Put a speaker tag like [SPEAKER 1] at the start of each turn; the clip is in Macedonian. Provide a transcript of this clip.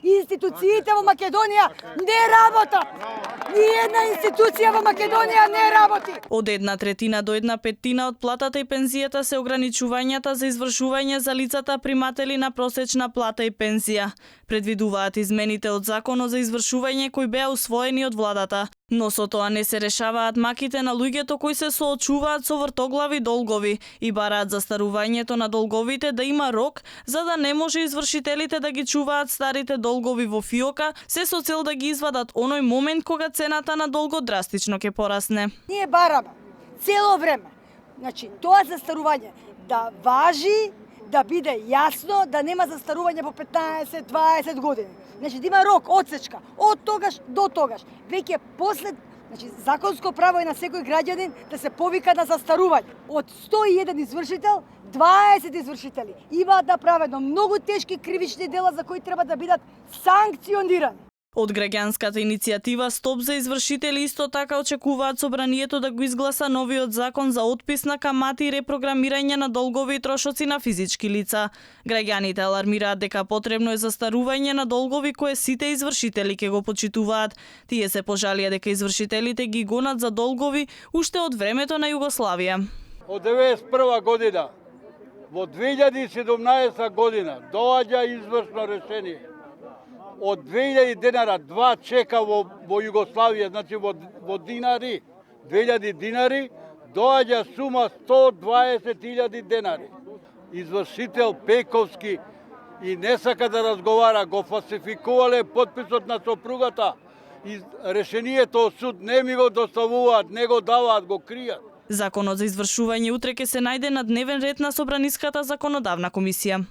[SPEAKER 1] Институциите во Македонија не работат. Ниједна институција во Македонија не работи.
[SPEAKER 2] Од 1/3 до 1/5 од платата и пензијата се ограничувањата за извршување за лицата приматели на просечна плата и пензија. Предвидуваат измените од Законот за извршување кои беа усвоени од владата. Но со тоа не се решаваат маките на луѓето кои се соочуваат со вртоглави долгови и бараат застарувањето на долговите да има рок, за да не може извршителите да ги чуваат старите долгови во фиока, се со цел да ги извадат оној момент кога цената на долгот драстично ќе порасне.
[SPEAKER 1] Ние бараме цело време. Значи, тоа застарување да важи, да биде јасно, да нема застарување по 15-20 години. Значи, да има рок, отсечка, од тогаш до тогаш. Веќе после, значи, законско право е на секој граѓанин да се повика на застарување. Од 101 извршител, 20 извршители имаат направено многу тешки кривични дела за кои треба да бидат санкционирани.
[SPEAKER 2] Од граѓанската иницијатива Стоп за извршители исто така очекуваат собранието да го изгласа новиот закон за отпис на камати и репрограмирање на долгови и трошоци на физички лица. Граѓаните алармираат дека потребно е застарување на долгови кое сите извршители ќе го почитуваат. Тие се пожалија дека извршителите ги гонат за долгови уште од времето на Југославија.
[SPEAKER 3] Од 1991 година во 2017 година доаѓа извршно решение. Од 2000 денара, 2 чека во Југославија, значи во динари, 2000 динари, доаѓа сума 120.000 денари. Извршител Пековски и не сака да разговара, го фалсификувале потписот на сопругата и решението од суд не ми го доставуваат, не го даваат, го кријат.
[SPEAKER 2] Законот за извршување утре ќе се најде на дневен ред на Собраниската законодавна комисија.